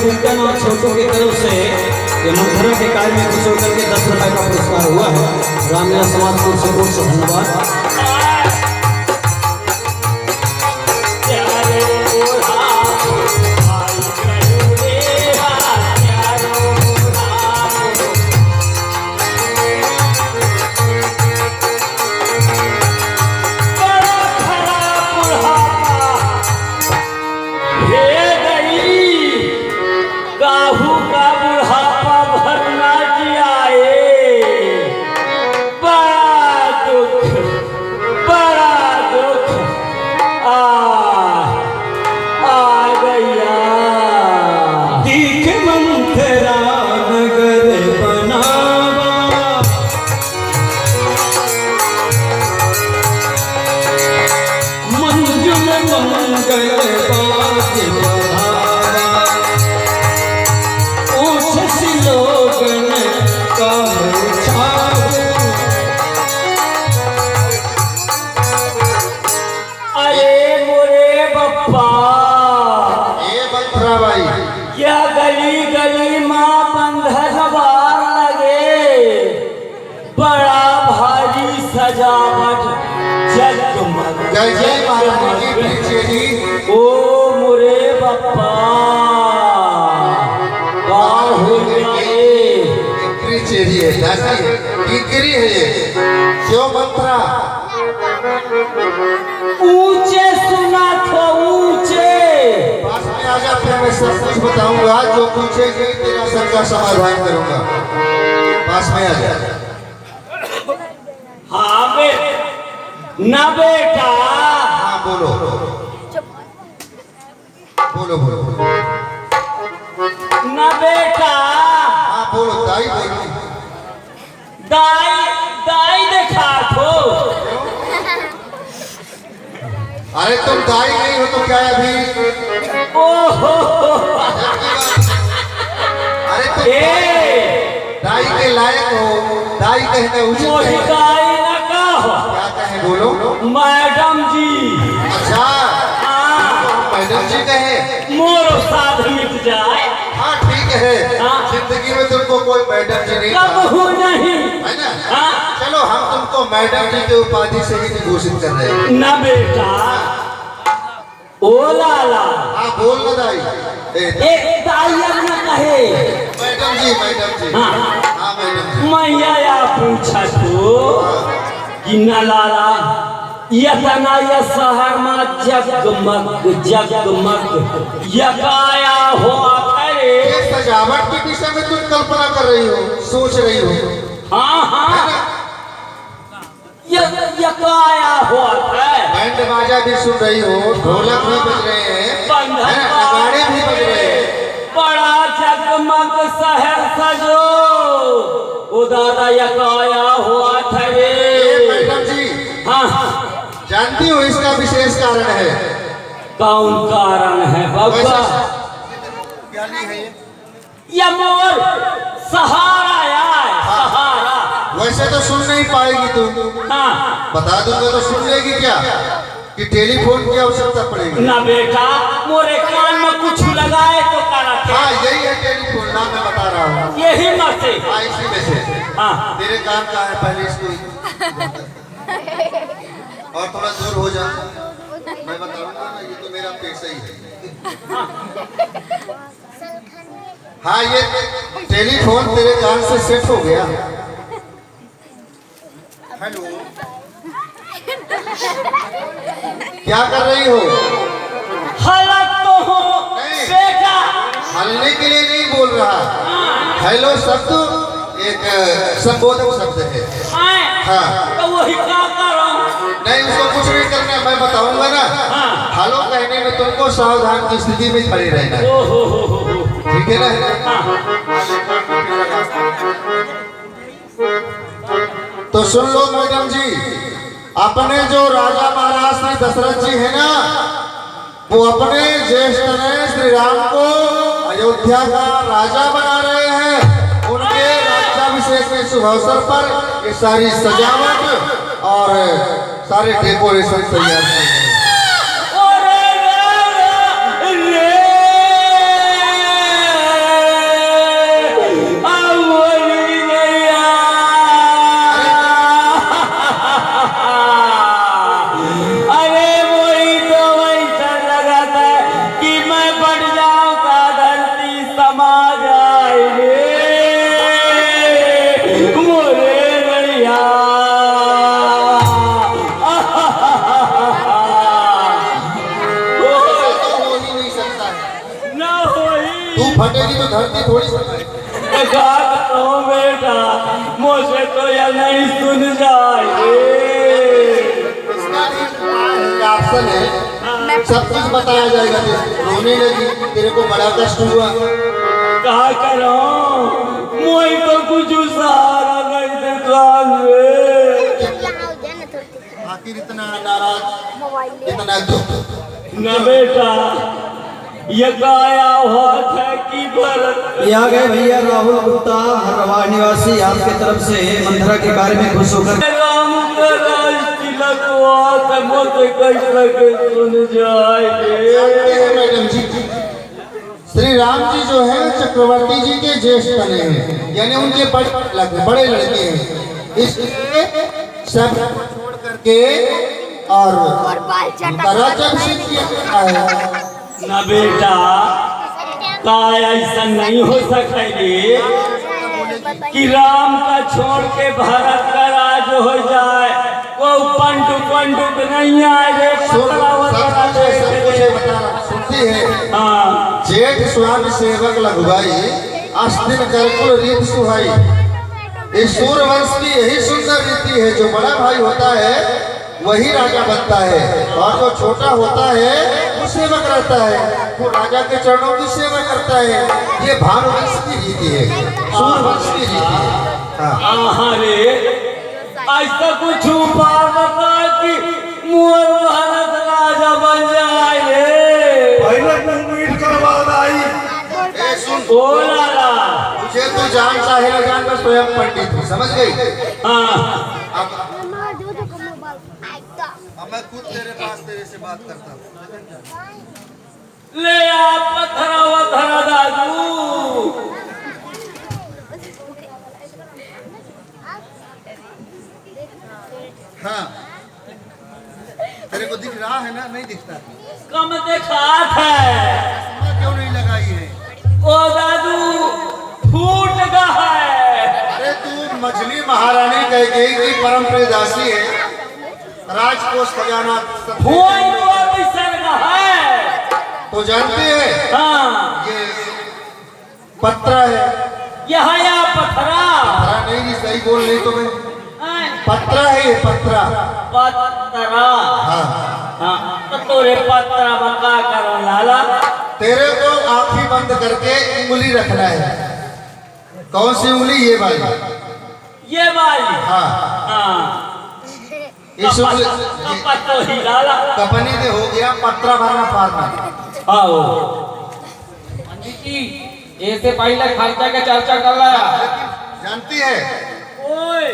कीर्तन और छोटों की तरफ से ये मंथरा के कार्य में खुश होकर के 10 रुपए का पुरस्कार हुआ है। रामलीला समाज को सपोर्ट से धन्यवाद। ओ मोरे बप्पा किकरी है ये क्यों मंत्रा ऊंचे सुना तो ऊंचे पास में आ जा, फिर मैं सब कुछ बताऊंगा। जो पूछेगी तेरा सबका समाधान करूंगा। पास में आ जा। हाँ बे ना बेटा, हाँ बोलो बोलो बोलो ना बेटा दाई बोलती। दाई दाई देखा थो। अरे तुम दाई नहीं हो तो क्या है अभी? ओहो अरे तुम ए दाई के लायक हो, दाई कहने उचित मोही है। दाई न कहो क्या कहे बोलो? मैडम जी। अच्छा हाँ मैडम जी कहे, मोरो साध मिट जाए। हाँ ठीक है। हाँ। जिंदगी में तुमको कोई मैडम जी नहीं कब कहा, हो नहीं। है ना? हाँ चलो हम तुमको मैडम जी के उपाधि से ही घोषित कर रहे हैं। न बेटा ओ लाला हाँ बोल ना दाई। एक दाई अब न कहे मैडम जी, मैडम जी। हाँ। हाँ मैडम जी। मैया या पूछा तो कि न लाला यतना ये शहर में जगमग जगमग यकाया हुआ करे। ये सजावट के विषय में तुम कल्पना कर रही हो, सोच रही हो, हाँ है हाँ ना? यकाया हुआ है। बैंड बाजा भी सुन रही हो, ढोलक भी बज रहे हैं, है बंधन ना? नगाड़े भी बज रहे हैं। बड़ा जगमग शहर सजो ओ दादा यकाया हुआ था ये रे। मैडम जी हाँ हाँ जानती हो इसका विशेष कारण है। कौन कारण है बाबा? ज्ञानी है ये। ये मोर सहारा यार सहारा। वैसे तो सुन नहीं पाएगी तुम, हाँ बता दूंगा तो सुन लेगी क्या कि टेलीफोन की आवश्यकता पड़ेगी? ना बेटा मोरे कान में कुछ लगाए तो करा हाँ यही है टेलीफोन, नाम मैं बता रहा हूँ। यही मत से। हाँ इसी में से। हाँ तेरे कान का है, पहले इसको और थोड़ा दूर हो जा, मैं बताऊंगा ना, ये तो मेरा पेशा ही है। हाँ ये टेलीफोन तेरे कान से सेट हो गया। हेलो क्या कर रही हो? हालत तो हो नहीं। बेटा। हलने के लिए नहीं बोल रहा। हेलो शब्द एक संबोधक शब्द है। आए हाँ तो वही क्या करो। नहीं उसको कुछ नहीं करना, मैं बताऊंगा ना। हाँ। हेलो कहने में तुमको सावधान की स्थिति में खड़े रहना है, ओ हो। ठीक है ना? तो सुन लो मैडम जी, अपने जो राजा महाराज श्री दशरथ जी है ना, वो अपने ज्येष्ठ ने श्री राम को अयोध्या का राजा बना रहे हैं। उनके राज्याभिषेक के शुभ अवसर पर ये सारी सजावट और सारे डेकोरेशन तैयार किए हैं। फटेगी तो धरती थोड़ी बेटा मुझे तो यह नहीं सुन जाए। ऑप्शन है, सब कुछ बताया जाएगा। रोने लगी, तेरे को बड़ा कष्ट हुआ, क्या करो मोई तो कुछ सहारा नहीं दुकान में। आखिर इतना नाराज, इतना दुख। न बेटा ये गाया हुआ था कि भरत। ये आ गए भैया राहुल गुप्ता हरवाह निवासी, आपके तरफ से मंथरा के बारे में खुश होकर। राम का राज तिलक हुआ था, मुझे कैसे सुन जाए। मैडम जी श्री राम जी जो है चक्रवर्ती जी के ज्येष्ठ कन्या हैं, यानी उनके बड़े लड़के हैं। इसलिए सब छोड़ करके और राज्याभिषेक किया जाता है। न बेटा का ऐसा नहीं हो सकेगी कि राम का छोड़ के भारत का राज हो जाए। वो पंडुक नहीं आए। सुनती है हाँ जेठ स्वामी सेवक लघुबाई अस्तिन करकुल रीत सुहाई। इस सूर्यवंश की यही सुंदर रीति है, जो बड़ा भाई होता है वही राजा बनता है, और जो छोटा होता है वो सेवक रहता है, वो राजा के चरणों की सेवा करता है। ये भानुवंश की रीति है, सूर्यवंश की रीति है। हाँ। अरे ऐसा कुछ उपाय बता कि मोर भारत राजा बन जाए। पहले मुंह मीट करवा आई। ए सुन, ओ लाला, मुझे तू जान चाहे न जान, मैं स्वयं पंडित हूँ, समझ गई? हाँ अब मैं खुद तेरे पास तेरे से बात करता हूँ। ले आ पत्थरा वथरा दादू। हाँ, तेरे को दिख रहा है ना? नहीं दिखता? कम दिखात है। चश्मा क्यों नहीं लगाई है? ओ दादू फूट गया है। अरे तू मछली महारानी कैकेयी की परम प्रियदासी है, राजकोष खजाना सब फोन वो बिसर गया है। तो जानती है हाँ ये पत्रा है। यहाँ या पत्थरा। पत्रा नहीं, नहीं सही बोल नहीं तो मैं पत्रा है, ये पत्रा। पत्थरा। हाँ, हाँ तो तोरे पत्थरा बका करो लाला। तेरे को आंखें बंद करके उंगली रखना है। कौन सी उंगली? ये वाली। ये वाली। हाँ, हाँ इस उंगली तो ही लाला। कपनी में हो गया पत्रा भरना पारना। आओ पंडित जी, ऐसे पहले खर्चा का चर्चा कर रहा है। जानती है ओए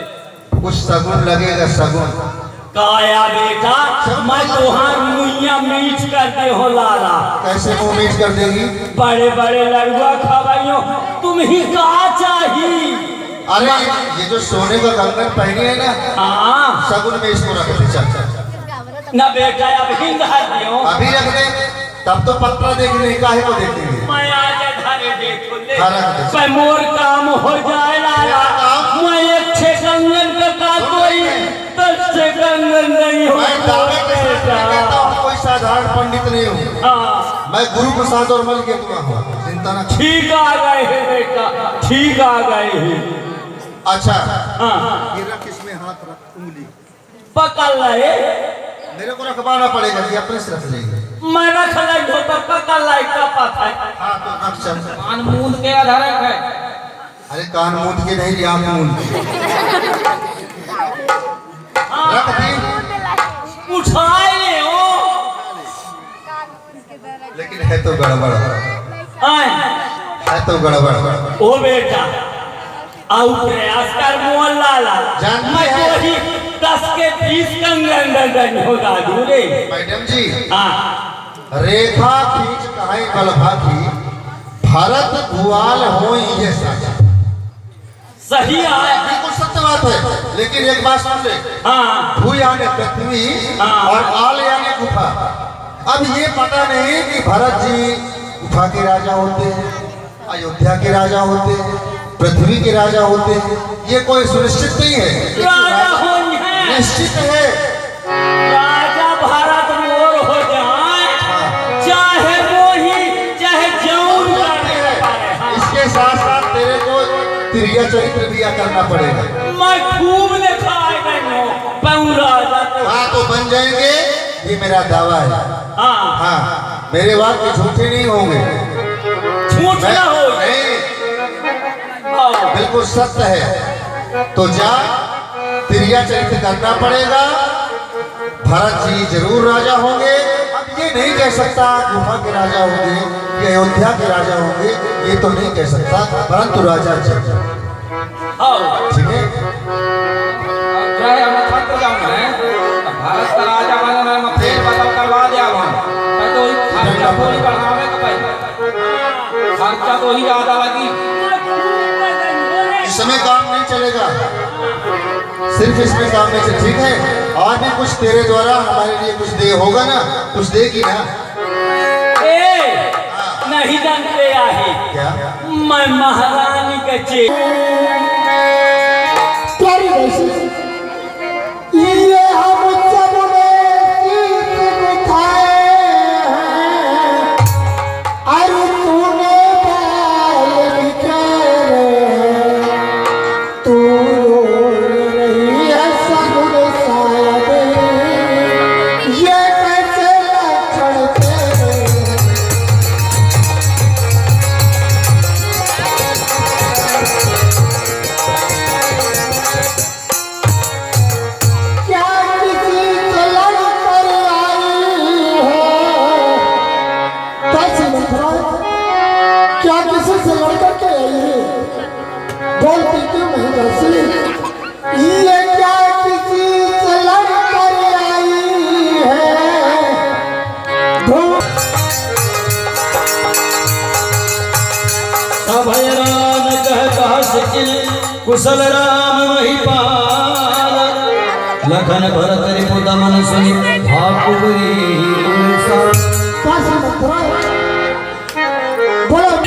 कुछ सगुन लगेगा, सगुन। काया बेटा, मैं तुहार मुइया मीठ करते हो लाला। कैसे मुंह मीठ कर देगी? बड़े बड़े लड़ुआ खवाइयो, तुम ही कहा चाहिए। अरे ये जो सोने का कंगन पहनी है ना, हाँ सगुन में इसको रख दे। चल ना बेटा अब हिंद दियो। अभी रख दे, तब तो पत्रा देखने काहे को देखेंगे। मैं आज धारे देखो ले। हाँ, रख दे। पर मोर काम हो जाए लाला। मैं एक छे कंगन का कोई 10 छे कंगन नहीं हो। मैं दावे के साथ में कहता हूँ, कोई साधारण पंडित नहीं हूँ। हाँ मैं गुरु प्रसाद और मल के तुआ हूँ, चिंता ना। ठीक आ गए हैं बेटा, ठीक आ गए हैं। अच्छा हाँ ये रख, इसमें हाथ रख, उंगली पकड़ ले। मेरे को रखवाना पड़ेगा कि अपने से रख लेंगे? मैं रख ले हो तो पकड़ ले का पता है। हाँ तो रख, चल। कान मूंद के आधारक है। अरे कान मूंद के नहीं, आंख मूंद के रख दी। उठाए ले हो। लेकिन है तो गड़बड़, है तो गड़बड़। ओ बेटा आओ प्रयास कर मोल लाला। जानती मैं है? तो ही 10 के 20 कंगन होगा दूरे। मैडम जी, हाँ रेखा खींच कहे बलभा की, भरत भुआल हो ये साचा। सही है। बिल्कुल सत्य बात है, लेकिन एक बात सुन ले। हाँ भू यानी पृथ्वी हाँ। और आल यानी गुफा। अब ये पता नहीं कि भरत जी गुफा के राजा होते हैं, अयोध्या के राजा होते हैं, पृथ्वी के राजा होते हैं, ये कोई सुनिश्चित नहीं है। राजा होनी है। निश्चित है। राजा भारत मोर हो जाए, चाहे वो ही चाहे जौन करे। इसके साथ साथ तेरे को तिरिया चरित्र भी करना पड़ेगा। मैं खूब दिखाए गए पऊ राजा को। हाँ तो बन जाएंगे, ये मेरा दावा है। हाँ हाँ, मेरे वाक्य झूठे नहीं होंगे। झूठ ना हो। नहीं, आओ। बिल्कुल सत्य है। तो जा, तिरिया चरित्र करना पड़ेगा। भरत जी जरूर राजा होंगे। अब ये नहीं कह सकता गुफा के राजा होंगे या अयोध्या के राजा होंगे, ये तो नहीं कह सकता, परंतु राजा जरूर। आओ। ठीक है। चाहे हम खत्म जाऊँ है, तो भारत का राजा बने मैं फेर बदल करवा दिया वहाँ। मैं तो खर्चा थोड़ी बढ़ावे का भाई, खर्चा तो ही ज्यादा लगी। इस समय काम नहीं चलेगा, सिर्फ इसमें काम नहीं चलेगा। ठीक है, और भी कुछ तेरे द्वारा हमारे लिए कुछ दे होगा ना, कुछ देगी ना? ए नहीं जानते आहे क्या? मैं महारानी के चे प्यारी वैसी ये हम सबने गीत बिठाए हैं, अरे तूने बाल बिखेरे हैं, तू रो रही है सगुन साया कुशल राम महिपाल लखन भरत रिपुदमन सुनि भाकुरी काशी मथुरा